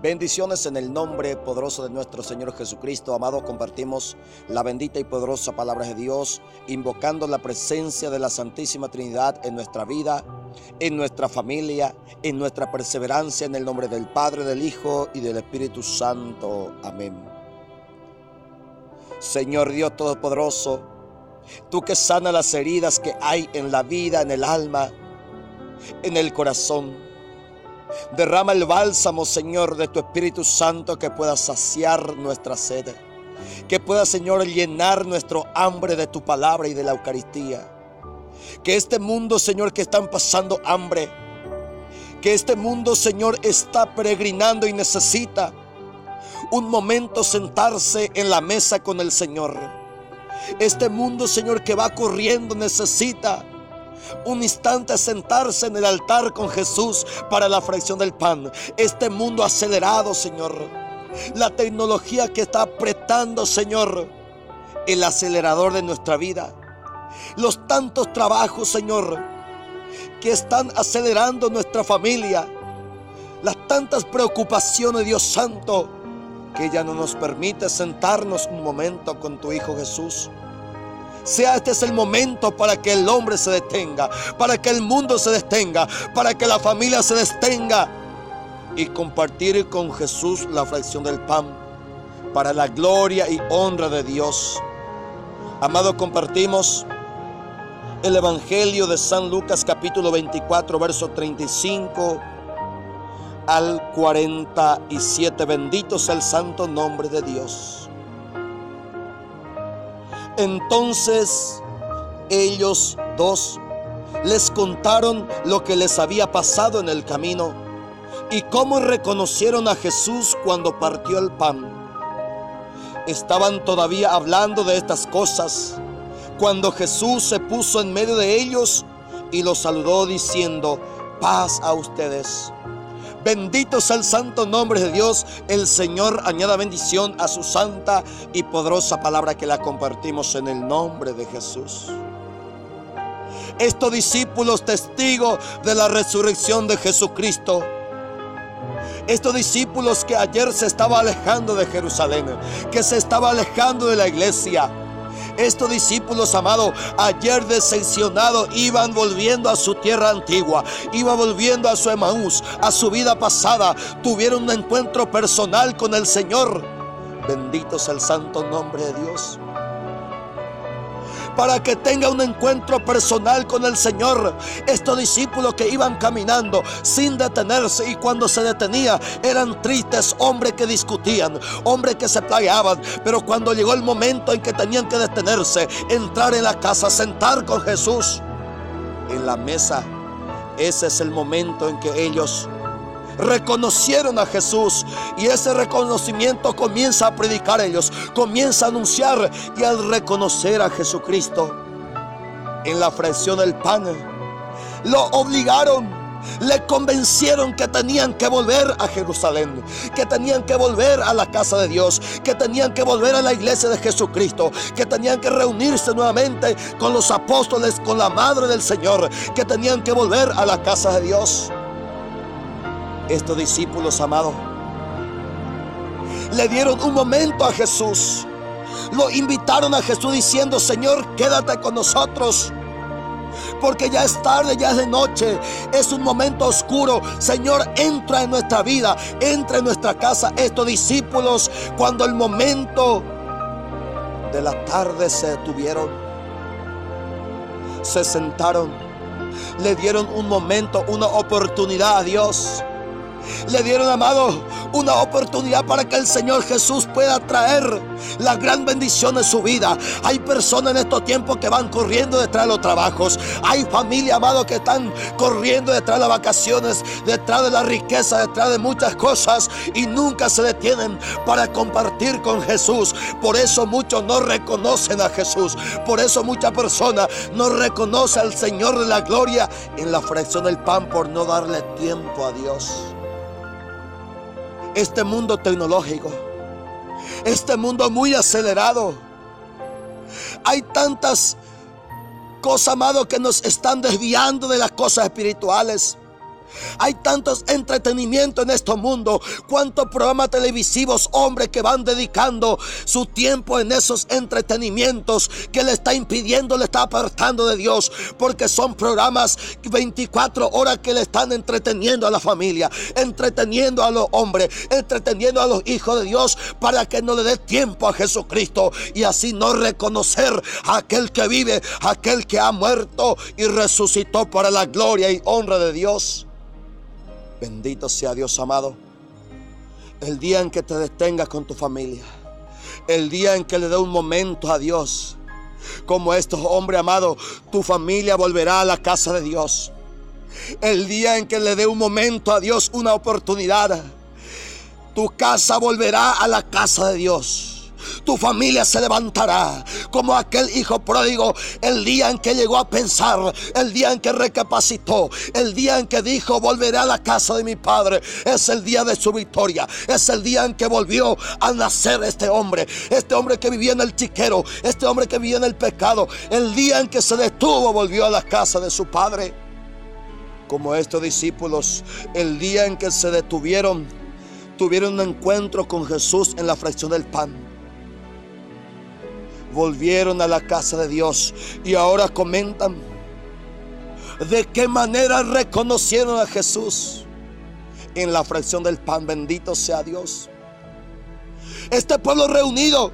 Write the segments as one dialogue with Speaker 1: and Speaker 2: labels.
Speaker 1: Bendiciones en el nombre poderoso de nuestro Señor Jesucristo. Amado, compartimos la bendita y poderosa palabra de Dios, invocando la presencia de la Santísima Trinidad en nuestra vida, en nuestra familia, en nuestra perseverancia, en el nombre del Padre, del Hijo y del Espíritu Santo. Amén. Señor Dios Todopoderoso, tú que sanas las heridas que hay en la vida, en el alma, en el corazón, derrama el bálsamo, Señor, de tu Espíritu Santo, que pueda saciar nuestra sed, que pueda, Señor, llenar nuestro hambre de tu palabra y de la Eucaristía. Que este mundo, Señor, que están pasando hambre, que este mundo, Señor, está peregrinando y necesita un momento sentarse en la mesa con el Señor. Este mundo, Señor, que va corriendo, necesita un instante sentarse en el altar con Jesús para la fracción del pan. Este mundo acelerado, Señor, la tecnología que está apretando, Señor, el acelerador de nuestra vida, los tantos trabajos, Señor, que están acelerando nuestra familia, las tantas preocupaciones, Dios Santo, que ya no nos permite sentarnos un momento con tu Hijo Jesús. Sea este es el momento para que el hombre se detenga, para que el mundo se detenga, para que la familia se detenga y compartir con Jesús la fracción del pan para la gloria y honra de Dios. Amado, compartimos el Evangelio de San Lucas, capítulo 24, verso 35 al 47. Bendito sea el santo nombre de Dios. Entonces ellos dos les contaron lo que les había pasado en el camino y cómo reconocieron a Jesús cuando partió el pan. Estaban todavía hablando de estas cosas cuando Jesús se puso en medio de ellos y los saludó diciendo: paz a ustedes. Bendito sea el santo nombre de Dios. El Señor añada bendición a su santa y poderosa palabra, que la compartimos en el nombre de Jesús. Estos discípulos, testigos de la resurrección de Jesucristo, estos discípulos que ayer se estaba alejando de Jerusalén, que se estaba alejando de la iglesia, estos discípulos, amados, ayer decepcionados, iban volviendo a su tierra antigua, iban volviendo a su Emaús, a su vida pasada. Tuvieron un encuentro personal con el Señor. Bendito sea el santo nombre de Dios. Para que tenga un encuentro personal con el Señor, estos discípulos que iban caminando sin detenerse, y cuando se detenía eran tristes, hombres que discutían, hombres que se plagueaban, pero cuando llegó el momento en que tenían que detenerse, entrar en la casa, sentar con Jesús en la mesa, ese es el momento en que ellos reconocieron a Jesús, y ese reconocimiento comienza a predicar ellos, comienza a anunciar. Y al reconocer a Jesucristo en la fracción del pan, lo obligaron, le convencieron que tenían que volver a Jerusalén, que tenían que volver a la casa de Dios, que tenían que volver a la iglesia de Jesucristo, que tenían que reunirse nuevamente con los apóstoles, con la madre del Señor, que tenían que volver a la casa de Dios. Estos discípulos, amados, le dieron un momento a Jesús, lo invitaron a Jesús diciendo: Señor, quédate con nosotros, porque ya es tarde, ya es de noche, es un momento oscuro. Señor, entra en nuestra vida, entra en nuestra casa. Estos discípulos, cuando el momento de la tarde se detuvieron, se sentaron, le dieron un momento, una oportunidad a Dios. Le dieron, amado, una oportunidad para que el Señor Jesús pueda traer la gran bendición de su vida. Hay personas en estos tiempos que van corriendo detrás de los trabajos. Hay familia, amado, que están corriendo detrás de las vacaciones, detrás de la riqueza, detrás de muchas cosas, y nunca se detienen para compartir con Jesús. Por eso muchos no reconocen a Jesús. Por eso muchas personas no reconocen al Señor de la gloria en la fracción del pan, por no darle tiempo a Dios. Este mundo tecnológico, este mundo muy acelerado, hay tantas cosas, amado, que nos están desviando de las cosas espirituales. Hay tantos entretenimientos en este mundo. Cuántos programas televisivos, hombres, que van dedicando su tiempo en esos entretenimientos que le está impidiendo, le está apartando de Dios. Porque son programas 24 horas que le están entreteniendo a la familia, entreteniendo a los hombres, entreteniendo a los hijos de Dios, para que no le dé tiempo a Jesucristo y así no reconocer a aquel que vive, a aquel que ha muerto y resucitó para la gloria y honra de Dios. Bendito sea Dios, amado. El día en que te detengas con tu familia, el día en que le dé un momento a Dios, como estos hombres, amados, tu familia volverá a la casa de Dios. El día en que le dé un momento a Dios, una oportunidad, tu casa volverá a la casa de Dios. Tu familia se levantará como aquel hijo pródigo, el día en que llegó a pensar, el día en que recapacitó, el día en que dijo: volveré a la casa de mi padre. Es el día de su victoria. Es el día en que volvió a nacer este hombre que vivía en el chiquero, este hombre que vivía en el pecado. El día en que se detuvo, volvió a la casa de su padre. Como estos discípulos, el día en que se detuvieron, tuvieron un encuentro con Jesús en la fracción del pan. Volvieron a la casa de Dios y ahora comentan de qué manera reconocieron a Jesús en la fracción del pan. Bendito sea Dios. Este pueblo reunido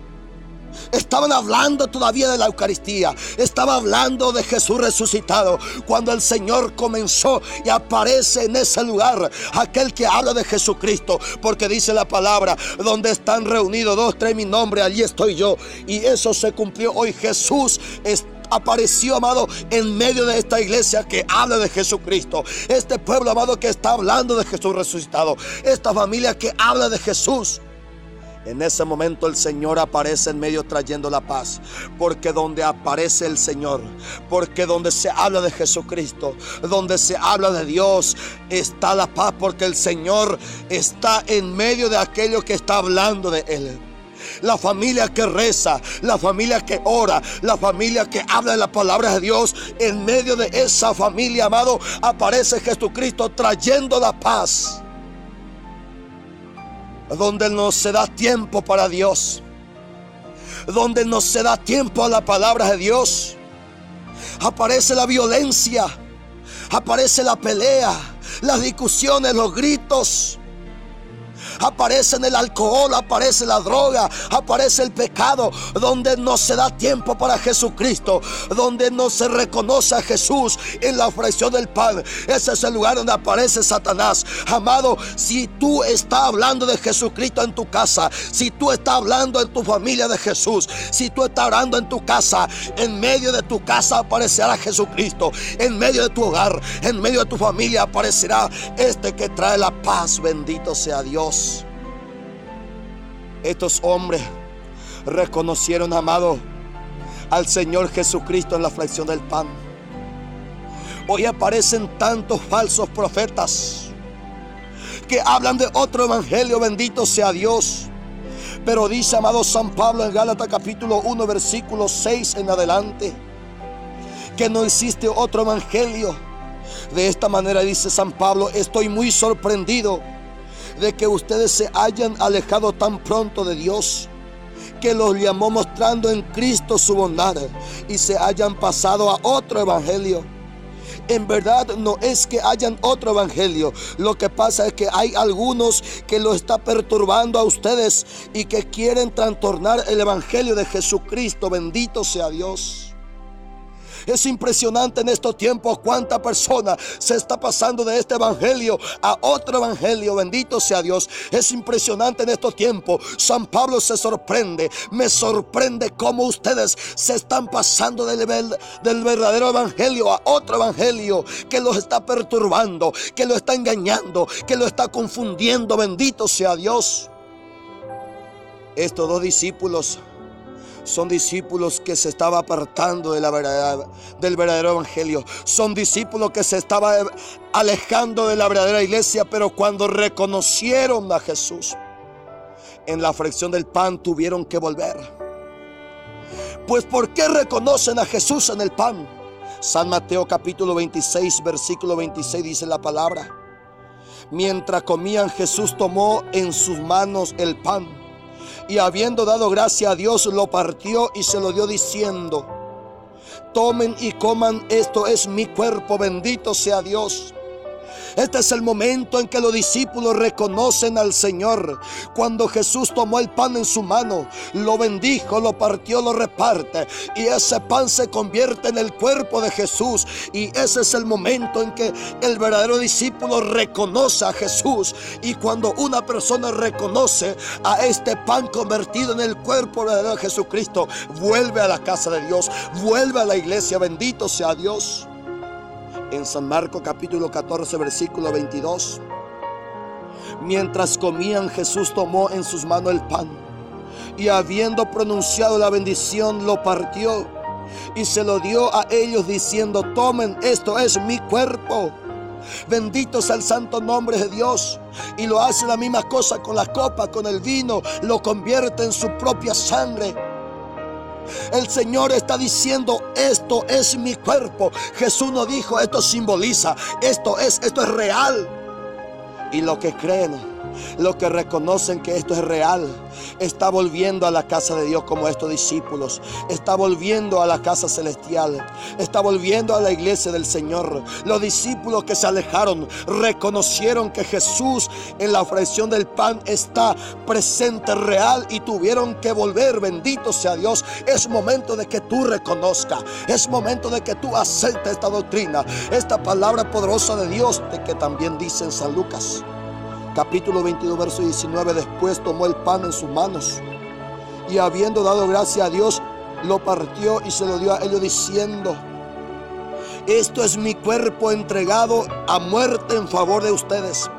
Speaker 1: estaban hablando todavía de la Eucaristía, estaba hablando de Jesús resucitado, cuando el Señor comenzó y aparece en ese lugar aquel que habla de Jesucristo, porque dice la palabra: donde están reunidos 2, 3 en mi nombre, allí estoy yo. Y eso se cumplió hoy. Jesús apareció, amado, en medio de esta iglesia que habla de Jesucristo. Este pueblo, amado, que está hablando de Jesús resucitado, esta familia que habla de Jesús. En ese momento el Señor aparece en medio trayendo la paz. Porque donde aparece el Señor, porque donde se habla de Jesucristo, donde se habla de Dios, está la paz. Porque el Señor está en medio de aquello que está hablando de Él. La familia que reza, la familia que ora, la familia que habla de la palabra de Dios, en medio de esa familia, amado, aparece Jesucristo trayendo la paz. Donde no se da tiempo para Dios, donde no se da tiempo a la palabra de Dios, aparece la violencia, aparece la pelea, las discusiones, los gritos. Aparece el alcohol, aparece la droga, aparece el pecado. Donde no se da tiempo para Jesucristo, donde no se reconoce a Jesús en la fracción del pan, ese es el lugar donde aparece Satanás. Amado, si tú estás hablando de Jesucristo en tu casa, si tú estás hablando en tu familia de Jesús, si tú estás orando en tu casa, en medio de tu casa aparecerá Jesucristo. En medio de tu hogar, en medio de tu familia aparecerá este que trae la paz. Bendito sea Dios. Estos hombres reconocieron, amado, al Señor Jesucristo en la fracción del pan. Hoy aparecen tantos falsos profetas que hablan de otro evangelio. Bendito sea Dios. Pero dice, amado, San Pablo en Gálatas capítulo 1 versículo 6 en adelante, que no existe otro evangelio. De esta manera dice San Pablo: estoy muy sorprendido de que ustedes se hayan alejado tan pronto de Dios, que los llamó mostrando en Cristo su bondad, y se hayan pasado a otro evangelio. En verdad no es que hayan otro evangelio. Lo que pasa es que hay algunos que lo está perturbando a ustedes y que quieren trastornar el evangelio de Jesucristo. Bendito sea Dios. Es impresionante en estos tiempos cuánta persona se está pasando de este evangelio a otro evangelio. Bendito sea Dios. Es impresionante en estos tiempos. San Pablo se sorprende. Me sorprende cómo ustedes se están pasando del verdadero evangelio a otro evangelio que los está perturbando, que lo está engañando, que lo está confundiendo. Bendito sea Dios. Estos dos discípulos son discípulos que se estaban apartando de del verdadero evangelio. Son discípulos que se estaban alejando de la verdadera iglesia. Pero cuando reconocieron a Jesús en la fracción del pan, tuvieron que volver. Pues ¿por qué reconocen a Jesús en el pan? San Mateo capítulo 26 versículo 26 dice la palabra: Mientras comían, Jesús tomó en sus manos el pan y habiendo dado gracia a Dios, lo partió y se lo dio diciendo: tomen y coman, esto es mi cuerpo, bendito sea Dios. Este es el momento en que los discípulos reconocen al Señor. Cuando Jesús tomó el pan en su mano, lo bendijo, lo partió, lo reparte, y ese pan se convierte en el cuerpo de Jesús. Y ese es el momento en que el verdadero discípulo reconoce a Jesús. Y cuando una persona reconoce a este pan convertido en el cuerpo verdadero de Jesucristo, vuelve a la casa de Dios, vuelve a la iglesia. Bendito sea Dios. En San Marcos capítulo 14 versículo 22. Mientras comían, Jesús tomó en sus manos el pan y habiendo pronunciado la bendición, lo partió y se lo dio a ellos diciendo: tomen, esto es mi cuerpo. Bendito sea el santo nombre de Dios. Y lo hace la misma cosa con la copa, con el vino, lo convierte en su propia sangre. El Señor está diciendo: esto es mi cuerpo. Jesús no dijo: esto simboliza, esto es real. Y los que creen, los que reconocen que esto es real, está volviendo a la casa de Dios como estos discípulos. Está volviendo a la casa celestial. Está volviendo a la iglesia del Señor. Los discípulos que se alejaron reconocieron que Jesús en la fracción del pan está presente, real, y tuvieron que volver. Bendito sea Dios. Es momento de que tú reconozcas. Es momento de que tú aceptes esta doctrina, esta palabra poderosa de Dios, de que también dice en San Lucas capítulo 22 verso 19: después tomó el pan en sus manos y habiendo dado gracia a Dios, lo partió y se lo dio a ellos diciendo: esto es mi cuerpo entregado a muerte en favor de ustedes.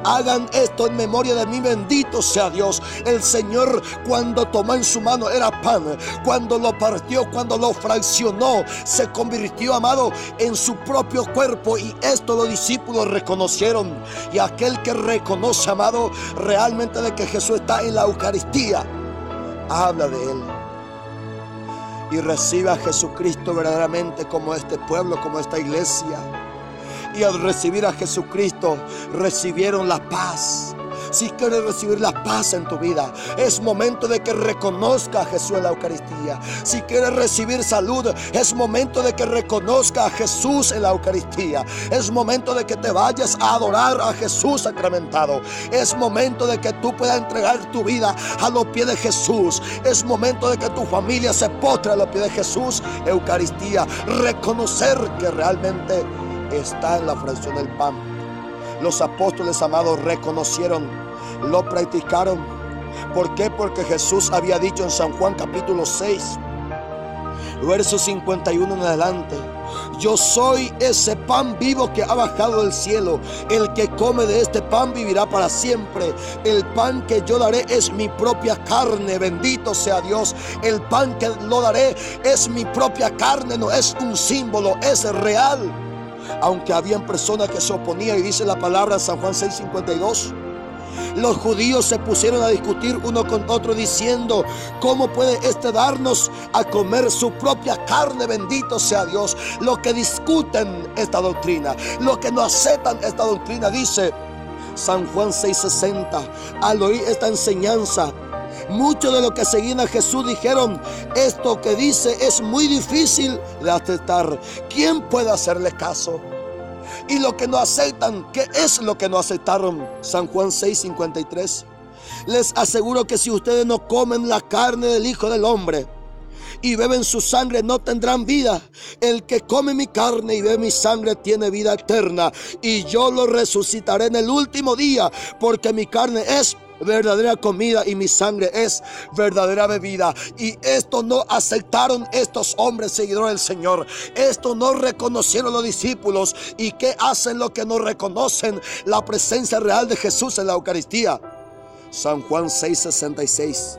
Speaker 1: Hagan esto en memoria de mí. Bendito sea Dios. El Señor, cuando tomó en su mano, era pan. Cuando lo partió, cuando lo fraccionó, se convirtió, amado, en su propio cuerpo. Y esto los discípulos reconocieron. Y aquel que reconoce, amado, realmente de que Jesús está en la Eucaristía, habla de Él y recibe a Jesucristo verdaderamente como este pueblo, como esta iglesia. Y al recibir a Jesucristo, recibieron la paz. Si quieres recibir la paz en tu vida, es momento de que reconozca a Jesús en la Eucaristía. Si quieres recibir salud, es momento de que reconozca a Jesús en la Eucaristía. Es momento de que te vayas a adorar a Jesús sacramentado. Es momento de que tú puedas entregar tu vida a los pies de Jesús. Es momento de que tu familia se postre a los pies de Jesús. Eucaristía, reconocer que realmente está en la fracción del pan. Los apóstoles, amados, reconocieron, lo practicaron. ¿Por qué? Porque Jesús había dicho en San Juan capítulo 6 verso 51 en adelante: yo soy ese pan vivo que ha bajado del cielo. El que come de este pan vivirá para siempre. El pan que yo daré es mi propia carne. Bendito sea Dios. El pan que lo daré es mi propia carne. No es un símbolo, es real. Aunque habían personas que se oponían, y dice la palabra en San Juan 6:52, los judíos se pusieron a discutir uno con otro diciendo: ¿cómo puede este darnos a comer su propia carne? Bendito sea Dios. Los que discuten esta doctrina, los que no aceptan esta doctrina, dice San Juan 6:60, al oír esta enseñanza, muchos de los que seguían a Jesús dijeron: esto que dice es muy difícil de aceptar. ¿Quién puede hacerle caso? Y los que no aceptan, ¿qué es lo que no aceptaron? San Juan 6:53. Les aseguro que si ustedes no comen la carne del Hijo del Hombre y beben su sangre, no tendrán vida. El que come mi carne y bebe mi sangre tiene vida eterna, y yo lo resucitaré en el último día, porque mi carne es verdadera comida y mi sangre es verdadera bebida. Y esto no aceptaron estos hombres seguidores del Señor. Esto no reconocieron los discípulos. ¿Y qué hacen los que no reconocen la presencia real de Jesús en la Eucaristía? San Juan 6:66.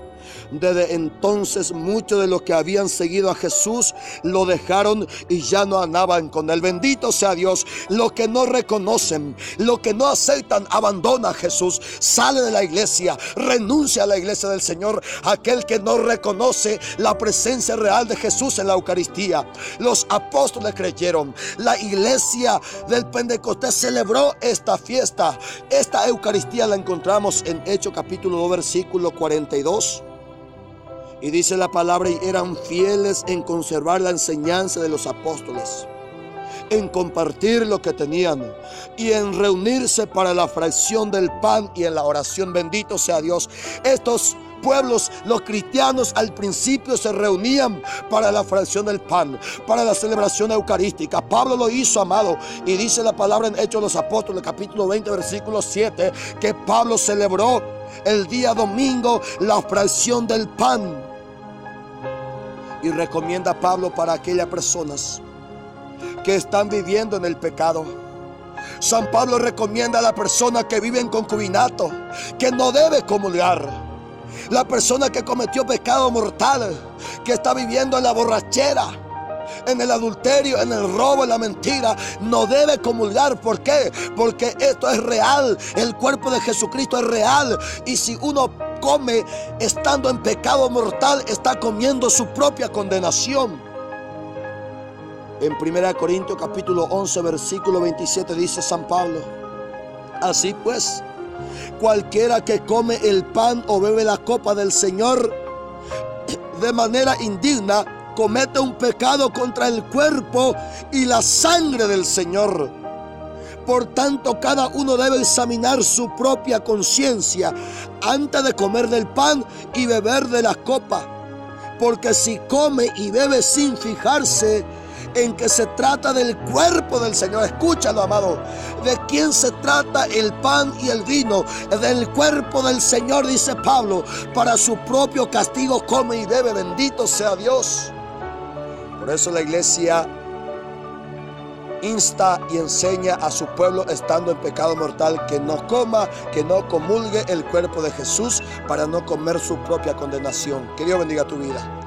Speaker 1: Desde entonces muchos de los que habían seguido a Jesús lo dejaron y ya no andaban con él. Bendito sea Dios. Los que no reconocen, los que no aceptan, abandona a Jesús, sale de la iglesia, renuncia a la iglesia del Señor. Aquel que no reconoce la presencia real de Jesús en la Eucaristía. Los apóstoles creyeron. La iglesia del Pentecostés celebró esta fiesta. Esta Eucaristía la encontramos en Hechos capítulo 2 versículo 42. Y dice la palabra: y eran fieles en conservar la enseñanza de los apóstoles, en compartir lo que tenían y en reunirse para la fracción del pan y en la oración. Bendito sea Dios. Estos pueblos, los cristianos, al principio se reunían para la fracción del pan, para la celebración eucarística. Pablo lo hizo, amado, y dice la palabra en Hechos de los Apóstoles capítulo 20 versículo 7 que Pablo celebró el día domingo la fracción del pan. Y recomienda a Pablo para aquellas personas que están viviendo en el pecado. San Pablo recomienda a la persona que vive en concubinato que no debe comulgar. La persona que cometió pecado mortal, que está viviendo en la borrachera, en el adulterio, en el robo, en la mentira, no debe comulgar. ¿Por qué? Porque esto es real. El cuerpo de Jesucristo es real. Y si uno come estando en pecado mortal, está comiendo su propia condenación. En 1 Corintios capítulo 11 versículo 27 dice San Pablo: así pues, cualquiera que come el pan o bebe la copa del Señor de manera indigna, comete un pecado contra el cuerpo y la sangre del Señor. Por tanto, cada uno debe examinar su propia conciencia antes de comer del pan y beber de la copa. Porque si come y bebe sin fijarse en que se trata del cuerpo del Señor, escúchalo, amado, ¿de quién se trata el pan y el vino? Del cuerpo del Señor, dice Pablo. Para su propio castigo come y bebe. Bendito sea Dios. Por eso la iglesia insta y enseña a su pueblo estando en pecado mortal que no coma, que no comulgue el cuerpo de Jesús para no comer su propia condenación. Que Dios bendiga tu vida.